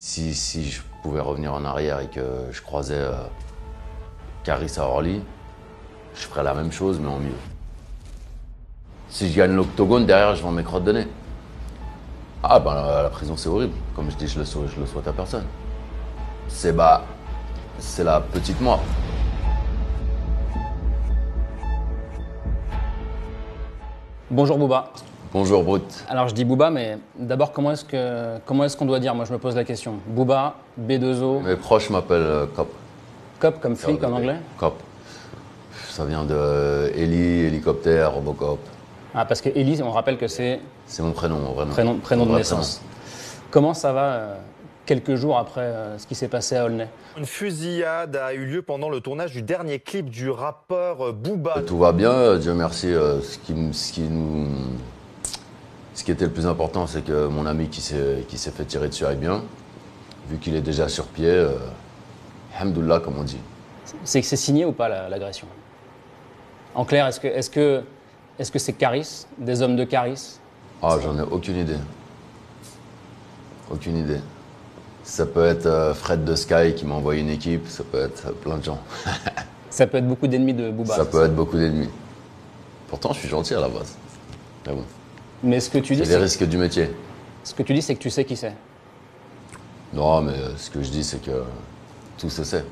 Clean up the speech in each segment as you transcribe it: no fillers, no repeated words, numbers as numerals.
Si je pouvais revenir en arrière et que je croisais Caris à Orly, je ferais la même chose, mais en mieux. Si je gagne l'octogone, derrière, je vends mes crottes de nez. Ah, ben la prison, c'est horrible. Comme je dis, je le souhaite à personne. C'est la petite mort. Bonjour Booba. Bonjour, Brut. Alors je dis Booba, mais d'abord comment est-ce qu'on doit dire? Moi je me pose la question. Booba, B2O, Mes proches m'appellent Cop. Cop comme flic en anglais? Cop. Ça vient de hélicoptère, Robocop. Ah parce que Ellie, on rappelle que c'est C'est mon prénom, vraiment. prénom de naissance. Comment ça va quelques jours après ce qui s'est passé à Aulnay? Une fusillade a eu lieu pendant le tournage du dernier clip du rappeur Booba. Tout va bien, Dieu merci. Ce qui était le plus important, c'est que mon ami qui s'est fait tirer dessus aille bien. Vu qu'il est déjà sur pied, alhamdoulilah, comme on dit. C'est que c'est signé ou pas l'agression? En clair, est-ce que c'est Caris, des hommes de Caris? Ah, j'en ai aucune idée. Aucune idée. Ça peut être Fred de Sky qui m'a envoyé une équipe, ça peut être plein de gens. Ça peut être beaucoup d'ennemis de Booba. Ça peut être beaucoup d'ennemis. Pourtant, je suis gentil à la base. Mais bon, Mais ce que tu dis, c'est les risques du métier. ce que tu dis, c'est que tu sais qui c'est. Non, mais ce que je dis, c'est que tout se sait.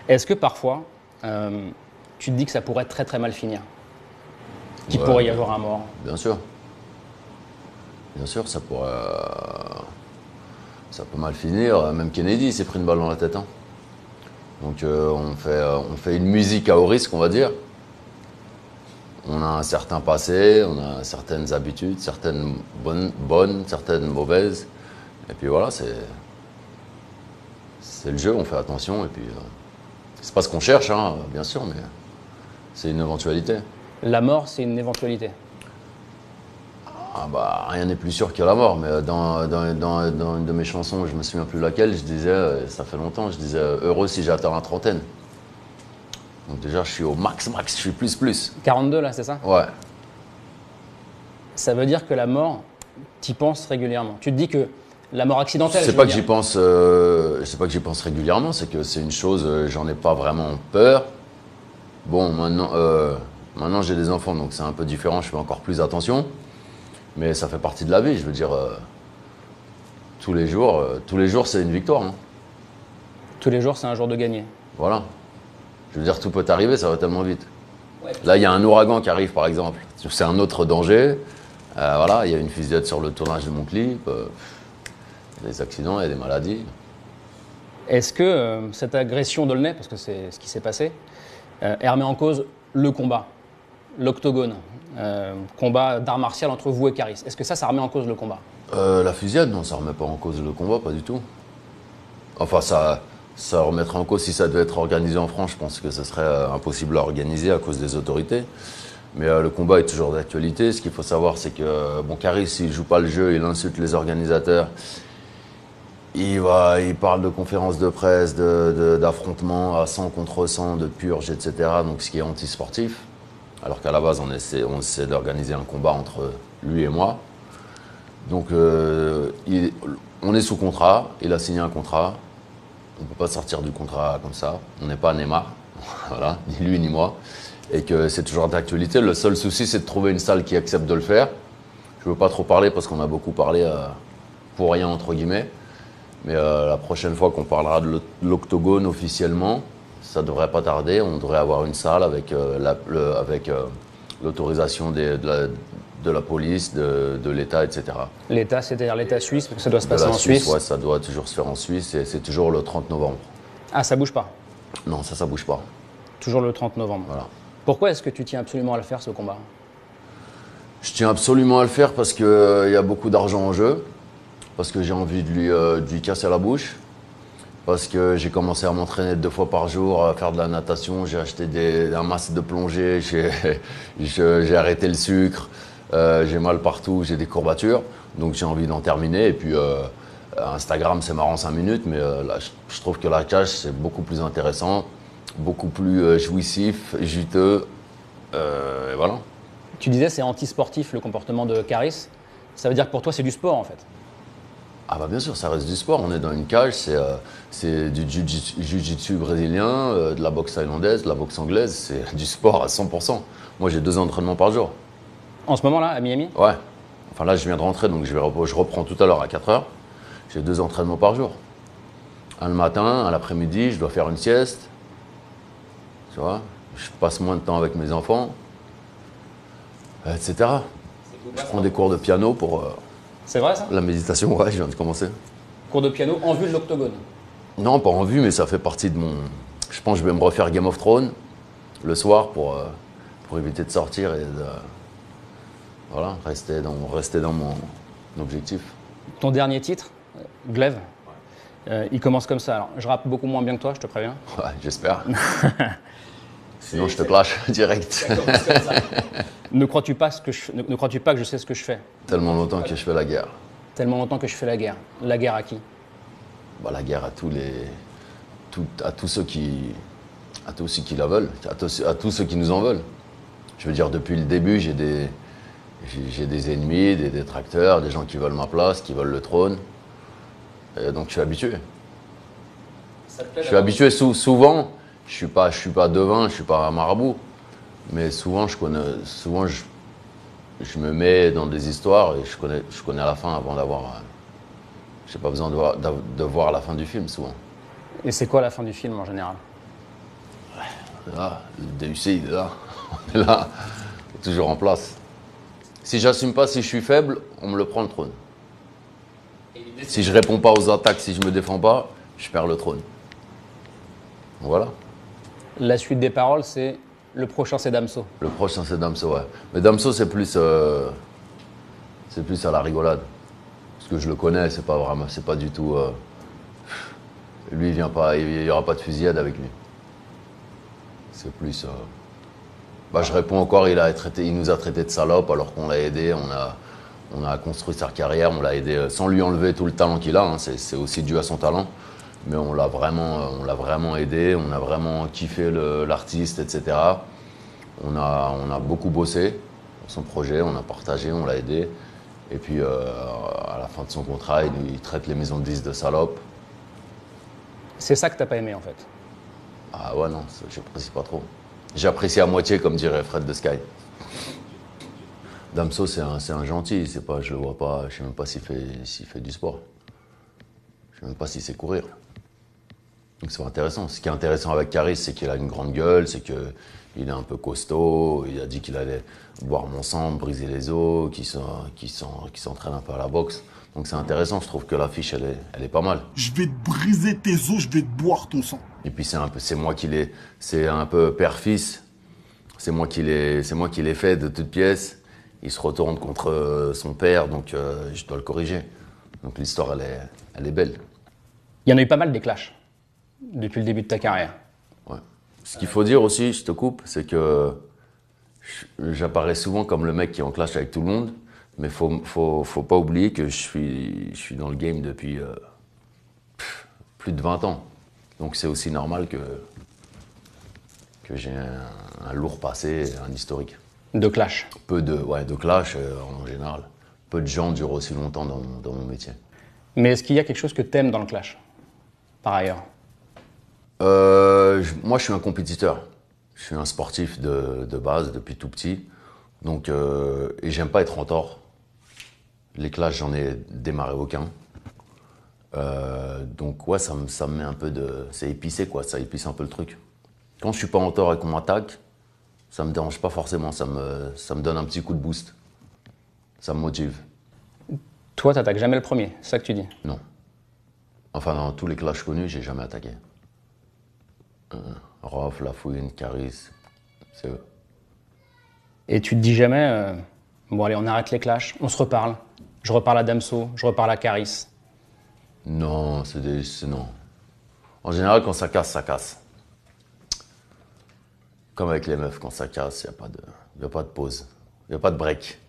Est-ce que parfois, tu te dis que ça pourrait très très mal finir? Qu'il Ouais. pourrait y avoir un mort? Bien sûr. Bien sûr, ça peut mal finir. Même Kennedy s'est pris une balle dans la tête. Hein. Donc on fait une musique à haut risque, on va dire. On a un certain passé, on a certaines habitudes, certaines bonnes, certaines mauvaises. Et puis voilà, c'est le jeu, on fait attention. Et puis c'est pas ce qu'on cherche, hein, bien sûr, mais c'est une éventualité. La mort, c'est une éventualité. Ah bah, rien n'est plus sûr que la mort, mais dans une de mes chansons, je me souviens plus laquelle, je disais, ça fait longtemps, je disais heureux si j'ai atteint la trentaine. Donc déjà, je suis au max, je suis plus. 42 là, c'est ça? Ouais. Ça veut dire que la mort, t'y penses régulièrement. Tu te dis que la mort accidentelle. C'est je pas veux que dire. c'est pas que j'y pense régulièrement, c'est que c'est une chose, j'en ai pas vraiment peur. Bon, maintenant j'ai des enfants, donc c'est un peu différent, je fais encore plus attention. Mais ça fait partie de la vie, je veux dire, tous les jours c'est une victoire. Hein. Tous les jours, c'est un jour de gagner. Voilà. Je veux dire, tout peut arriver, ça va tellement vite. Là, il y a un ouragan qui arrive, par exemple. C'est un autre danger. Voilà, il y a une fusillade sur le tournage de mon clip. Il y a des accidents, il y a des maladies. Est-ce que cette agression d'Aulnay, parce que c'est ce qui s'est passé, elle remet en cause le combat, l'octogone, combat d'art martial entre vous et Caris? Est-ce que ça remet en cause le combat? La fusillade, non, ça remet pas en cause le combat, pas du tout. Enfin, ça remettrait en cause si ça devait être organisé en France. Je pense que ce serait impossible à organiser à cause des autorités. Mais le combat est toujours d'actualité. Ce qu'il faut savoir, c'est que Caris, il joue pas le jeu, il insulte les organisateurs. Il parle de conférences de presse, d'affrontements à 100 contre 100, de purges, etc. Donc ce qui est anti-sportif. Alors qu'à la base, on essaie d'organiser un combat entre lui et moi. Donc on est sous contrat, il a signé un contrat. On ne peut pas sortir du contrat comme ça. On n'est pas Neymar, voilà, ni lui ni moi. Et que c'est toujours d'actualité. Le seul souci, c'est de trouver une salle qui accepte de le faire. Je ne veux pas trop parler parce qu'on a beaucoup parlé pour rien, entre guillemets. Mais la prochaine fois qu'on parlera de l'octogone officiellement, ça ne devrait pas tarder. On devrait avoir une salle avec l'autorisation de la police, de l'État, etc. L'État, c'est-à-dire l'État suisse, parce que ça doit se De passer la en Suisse. Ouais, ça doit toujours se faire en Suisse et c'est toujours le 30 novembre. Ah, ça bouge pas. Non, ça bouge pas. Toujours le 30 novembre. Voilà. Pourquoi est-ce que tu tiens absolument à le faire, ce combat? Je tiens absolument à le faire parce qu'il y a beaucoup d'argent en jeu, parce que j'ai envie de lui casser la bouche, parce que j'ai commencé à m'entraîner 2 fois par jour, à faire de la natation, j'ai acheté un masque de plongée, j'ai arrêté le sucre, j'ai mal partout, j'ai des courbatures, donc j'ai envie d'en terminer. Et puis Instagram, c'est marrant 5 minutes, mais là, je trouve que la cage, c'est beaucoup plus intéressant, beaucoup plus jouissif, juteux, et voilà. Tu disais c'est anti-sportif le comportement de Caris. Ça veut dire que pour toi c'est du sport en fait. Ah bah bien sûr, ça reste du sport. On est dans une cage, c'est du jiu-jitsu brésilien, de la boxe thaïlandaise, de la boxe anglaise. C'est du sport à 100%. Moi, j'ai 2 entraînements par jour. En ce moment-là, à Miami? Ouais. Enfin là, je viens de rentrer, donc je reprends tout à l'heure à 4 heures. J'ai 2 entraînements par jour. Un le matin, un l'après-midi, je dois faire une sieste. Tu vois, je passe moins de temps avec mes enfants, etc. Je prends des cours de piano pour C'est vrai ça? la méditation. Ouais, je viens de commencer. Cours de piano en vue de l'octogone. Non, pas en vue, mais ça fait partie de mon... Je pense que je vais me refaire Game of Thrones le soir pour éviter de sortir et de... Voilà, rester dans mon objectif. Ton dernier titre, Glaive, il commence comme ça. Alors, je rappe beaucoup moins bien que toi, je te préviens. Ouais, j'espère. Sinon, je te clash direct. Ne crois-tu pas que je sais ce que je fais? Tellement longtemps que je fais la guerre. Tellement longtemps que je fais la guerre. La guerre à qui? Bah, la guerre à tous ceux qui la veulent, à tous ceux qui nous en veulent. Je veux dire, depuis le début, j'ai des ennemis, des détracteurs, des gens qui veulent ma place, qui veulent le trône. Et donc je suis habitué. Je suis habitué souvent. Je suis pas devin, je suis pas un marabout. Mais souvent, je me mets dans des histoires et je connais la fin avant d'avoir. J'ai pas besoin de voir la fin du film souvent. Et c'est quoi la fin du film en général? Là, le DUC, il est là. On est là, toujours en place. Si j'assume pas, si je suis faible, on me le prend le trône. Si je réponds pas aux attaques, si je me défends pas, je perds le trône. Voilà. La suite des paroles, c'est le prochain, c'est Damso. Le prochain, c'est Damso, ouais. Mais Damso, c'est plus à la rigolade. Parce que je le connais, c'est pas du tout. Lui, il vient pas, il y aura pas de fusillade avec lui. C'est plus. Bah, je réponds encore, il nous a traité de salope alors qu'on l'a aidé, on a construit sa carrière, on l'a aidé sans lui enlever tout le talent qu'il a. Hein, c'est aussi dû à son talent. Mais on l'a vraiment aidé, on a vraiment kiffé l'artiste, etc. On a beaucoup bossé pour son projet, on a partagé, on l'a aidé. Et puis à la fin de son contrat, il traite les maisons de disques de salopes. C'est ça que t'as pas aimé en fait. Ah ouais, non, j'apprécie pas trop. J'apprécie à moitié, comme dirait Fred de Sky. Damso, c'est un gentil, je le vois pas, je sais même pas s'il fait du sport. Je sais même pas s'il sait courir. Donc c'est intéressant. Ce qui est intéressant avec Caris, c'est qu'il a une grande gueule, c'est qu'il est un peu costaud, il a dit qu'il allait boire mon sang, briser les os, qu'il s'entraîne un peu à la boxe. Donc c'est intéressant, je trouve que l'affiche, elle est pas mal. Je vais te briser tes os, je vais te boire ton sang. Et puis c'est un peu père-fils. C'est moi qui l'ai fait de toutes pièces. Il se retourne contre son père, donc je dois le corriger. Donc l'histoire, elle est belle. Il y en a eu pas mal des clashs depuis le début de ta carrière. Ouais. Ce qu'il faut dire aussi, je te coupe, c'est que j'apparais souvent comme le mec qui est en clash avec tout le monde, mais faut pas oublier que je suis dans le game depuis plus de 20 ans. Donc c'est aussi normal que j'ai un lourd passé, un historique. De clash. Peu de clash en général. Peu de gens durent aussi longtemps dans mon métier. Mais est-ce qu'il y a quelque chose que t'aimes dans le clash, par ailleurs? Moi, je suis un compétiteur. Je suis un sportif de base depuis tout petit. Donc, et j'aime pas être en tort. Les clashs, j'en ai démarré aucun. Donc, ouais, ça me met un peu de... C'est épicé, quoi. Ça épice un peu le truc. Quand je suis pas en tort et qu'on m'attaque, ça me dérange pas forcément. Ça me donne un petit coup de boost. Ça me motive. Toi, t'attaques jamais le premier, c'est ça que tu dis? Non. Enfin, dans tous les clashs connus, j'ai jamais attaqué. Rof, Lafouine, Caris, c'est eux. Et tu te dis jamais, bon allez, on arrête les clashs, on se reparle. Je reparle à Damso, je reparle à Caris. Non, non. En général, quand ça casse, ça casse. Comme avec les meufs, quand ça casse, il n'y a pas de pause. Il n'y a pas de break.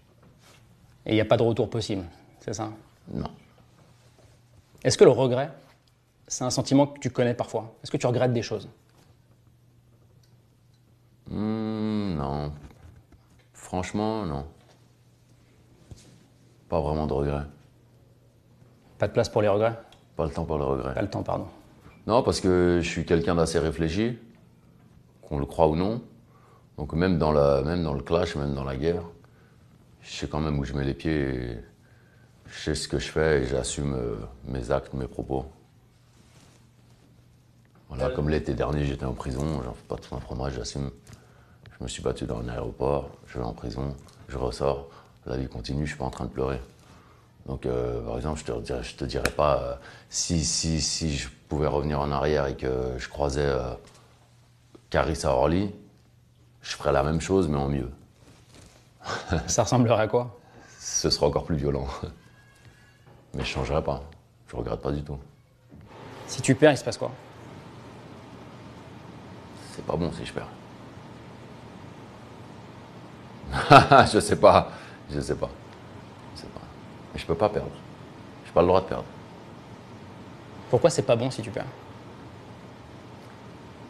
Et il n'y a pas de retour possible, c'est ça? Non. Est-ce que le regret, c'est un sentiment que tu connais parfois? Est-ce que tu regrettes des choses? Non. Franchement, non. Pas vraiment de regret. Pas de place pour les regrets? Pas le temps pour le regret. Pas le temps, pardon. Non, parce que je suis quelqu'un d'assez réfléchi, qu'on le croit ou non. Donc même dans le clash, même dans la guerre, je sais quand même où je mets les pieds, et je sais ce que je fais et j'assume mes actes, mes propos. Voilà, comme l'été dernier, j'étais en prison, j'en fais pas tout un fromage, j'assume. Je me suis battu dans un aéroport, je vais en prison, je ressors, la vie continue, je suis pas en train de pleurer. Donc, par exemple, je te dirais pas si je pouvais revenir en arrière et que je croisais Caris à Orly, je ferais la même chose, mais en mieux. Ça ressemblerait à quoi? Ce sera encore plus violent. Mais je changerai pas. Je regrette pas du tout. Si tu perds, il se passe quoi? C'est pas bon si je perds. Je sais pas. Je sais pas. Je sais pas. Mais je peux pas perdre. J'ai pas le droit de perdre. Pourquoi c'est pas bon si tu perds?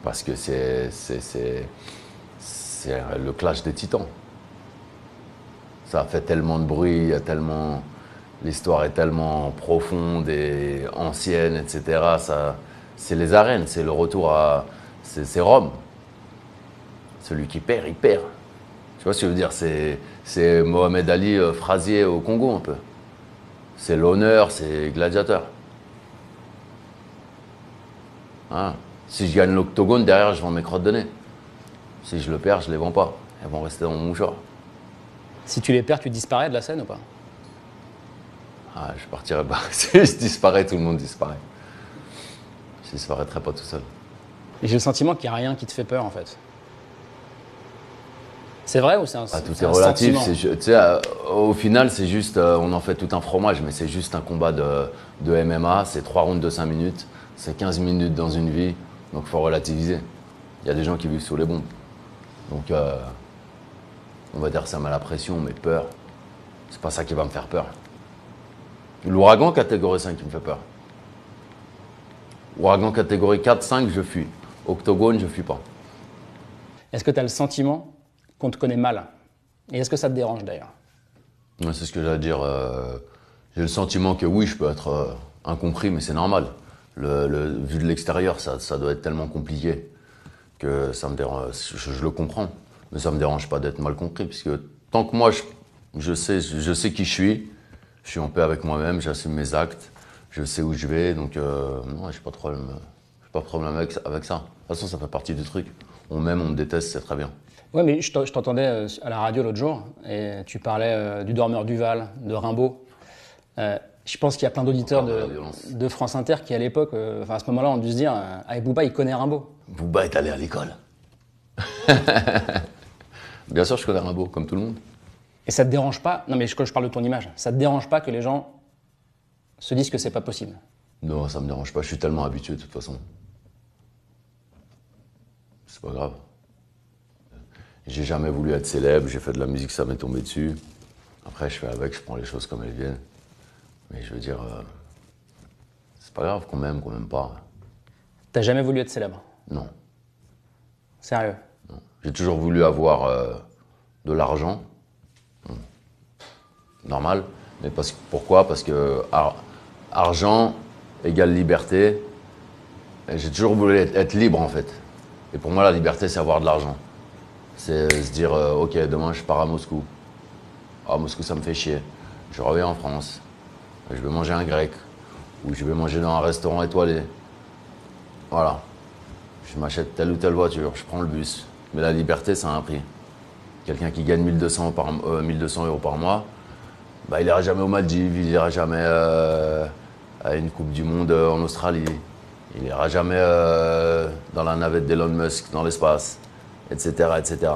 Parce que c'est le clash des titans. Ça fait tellement de bruit, il y a tellement, l'histoire est tellement profonde et ancienne, etc. C'est les arènes, c'est le retour à, c'est Rome. Celui qui perd, il perd. Tu vois ce que je veux dire? C'est Mohamed Ali Frazier au Congo un peu. C'est l'honneur, c'est gladiateur. Hein? Si je gagne l'octogone, derrière, je vends mes crottes de nez. Si je le perds, je les vends pas. Elles vont rester dans mon mouchoir. Si tu les perds, tu disparais de la scène ou pas? Ah, je partirais pas. Si je disparais, tout le monde disparaît. Je disparaîtrais pas tout seul. Et j'ai le sentiment qu'il n'y a rien qui te fait peur en fait. C'est vrai ou c'est un Ah, tout c'est est un relatif. sentiment? Tu sais, au final, c'est juste, on en fait tout un fromage, mais c'est juste un combat de MMA. C'est 3 rounds de 5 minutes. C'est 15 minutes dans une vie. Donc, il faut relativiser. Il y a des gens qui vivent sous les bombes. Donc, on va dire que ça met la pression, mais peur, c'est pas ça qui va me faire peur. L'ouragan catégorie 5 qui me fait peur. Ouragan catégorie 4, 5, je fuis. Octogone, je fuis pas. Est-ce que tu as le sentiment qu'on te connaît mal? Et est-ce que ça te dérange d'ailleurs? Ouais, c'est ce que j'allais dire. J'ai le sentiment que oui, je peux être incompris, mais c'est normal. Vu de l'extérieur, ça doit être tellement compliqué que ça me dérange. Je le comprends, mais ça me dérange pas d'être mal compris, puisque tant que moi, je sais qui je suis en paix avec moi-même, j'assume mes actes, je sais où je vais, donc non, j'ai pas de problème. J'ai pas de problème avec ça. De toute façon, ça fait partie du truc. On m'aime, on me déteste, c'est très bien. Ouais, mais je t'entendais à la radio l'autre jour et tu parlais du dormeur Duval, de Rimbaud. Je pense qu'il y a plein d'auditeurs de France Inter qui, à l'époque, à ce moment-là, ont dû se dire ah, Booba, il connaît Rimbaud. Booba est allé à l'école. Bien sûr, je connais Rimbaud, comme tout le monde. Et ça te dérange pas? Non, mais je parle de ton image. Ça te dérange pas que les gens se disent que c'est pas possible? Non, ça me dérange pas. Je suis tellement habitué de toute façon. C'est pas grave. J'ai jamais voulu être célèbre. J'ai fait de la musique, ça m'est tombé dessus. Après, je fais avec, je prends les choses comme elles viennent. Mais je veux dire, c'est pas grave qu'on m'aime pas. T'as jamais voulu être célèbre? Non. Sérieux? Non. J'ai toujours voulu avoir de l'argent. Normal. Mais pourquoi? Parce que argent égale liberté. Et j'ai toujours voulu être libre en fait. Et pour moi, la liberté, c'est avoir de l'argent. C'est se dire, ok, demain je pars à Moscou. Ah, Moscou, ça me fait chier. Je reviens en France. Je vais manger un grec. Ou je vais manger dans un restaurant étoilé. Voilà. Je m'achète telle ou telle voiture, je prends le bus. Mais la liberté, ça a un prix. Quelqu'un qui gagne 1200 € par mois, bah, il n'ira jamais aux Maldives, il n'ira jamais à une Coupe du Monde en Australie. Il n'ira jamais dans la navette d'Elon Musk dans l'espace, etc., etc.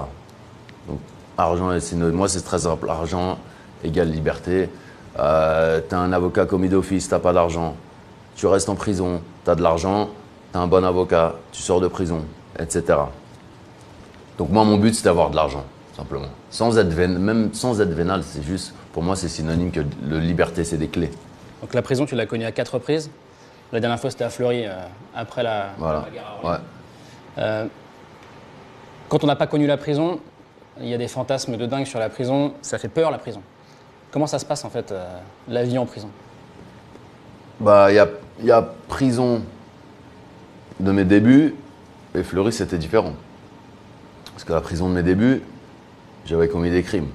Donc, argent, moi, c'est très simple. Argent égale liberté. T'as un avocat commis d'office, t'as pas d'argent. Tu restes en prison, t'as de l'argent, t'as un bon avocat, tu sors de prison, etc. Donc moi, mon but, c'est d'avoir de l'argent, simplement. Même sans être vénal, c'est juste, pour moi, c'est synonyme que la liberté, c'est des clés. Donc la prison, tu l'as connue à 4 reprises. La dernière fois, c'était à Fleury, après la guerre à Orly. Ouais. Quand on n'a pas connu la prison, il y a des fantasmes de dingue sur la prison. Ça fait peur, la prison. Comment ça se passe, en fait, la vie en prison? Bah, il y a prison de mes débuts et Fleury, c'était différent. Parce que la prison de mes débuts, j'avais commis des crimes.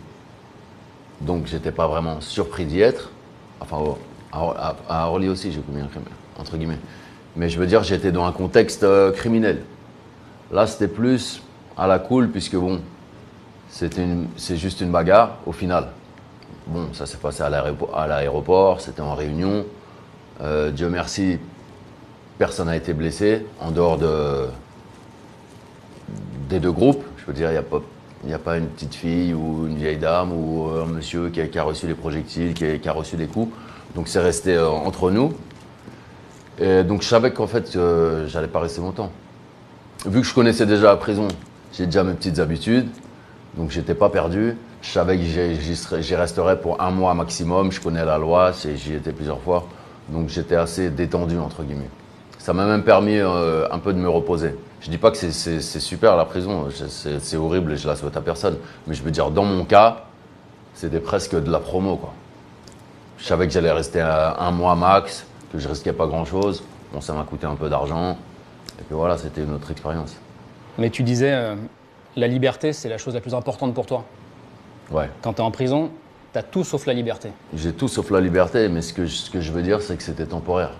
Donc, j'étais pas vraiment surpris d'y être. Enfin, à Orly aussi, j'ai commis un crime, entre guillemets. Mais je veux dire, j'étais dans un contexte criminel. Là, c'était plus à la cool, puisque bon, c'est juste une bagarre au final. Bon, ça s'est passé à l'aéroport, c'était en réunion. Dieu merci, personne n'a été blessé, en dehors des deux groupes. Je veux dire, il n'y a pas une petite fille ou une vieille dame ou un monsieur qui a reçu les projectiles, qui a reçu des coups. Donc c'est resté entre nous. Et donc je savais qu'en fait, j'allais pas rester longtemps. Vu que je connaissais déjà la prison, j'ai déjà mes petites habitudes. Donc j'étais pas perdu. Je savais que j'y resterais pour 1 mois maximum. Je connais la loi, j'y étais plusieurs fois. Donc j'étais assez détendu, entre guillemets. Ça m'a même permis un peu de me reposer. Je dis pas que c'est super la prison, c'est horrible et je la souhaite à personne. Mais je veux dire, dans mon cas, c'était presque de la promo, quoi. Je savais que j'allais rester 1 mois max, que je risquais pas grand-chose. Bon, ça m'a coûté un peu d'argent. Et puis voilà, c'était une autre expérience. Mais tu disais, la liberté, c'est la chose la plus importante pour toi. Ouais. Quand tu es en prison, tu as tout sauf la liberté. J'ai tout sauf la liberté, mais ce que je veux dire, c'est que c'était temporaire.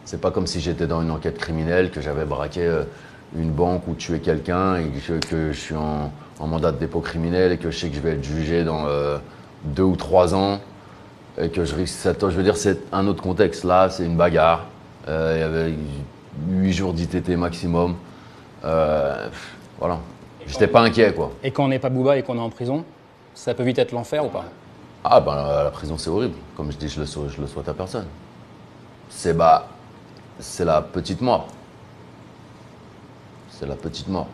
C'est pas comme si j'étais dans une enquête criminelle, que j'avais braqué une banque ou tué quelqu'un et que je suis en mandat de dépôt criminel et que je sais que je vais être jugé dans 2 ou 3 ans et que je risque 7 ans. Je veux dire, c'est un autre contexte. Là, c'est une bagarre. Il y avait 8 jours d'ITT maximum. Voilà. J'étais pas inquiet, quoi. Et quand on n'est pas Booba et qu'on est en prison, ça peut vite être l'enfer ou pas? Ah ben la prison c'est horrible. Comme je dis, je le souhaite à personne. C'est la petite mort. C'est la petite mort.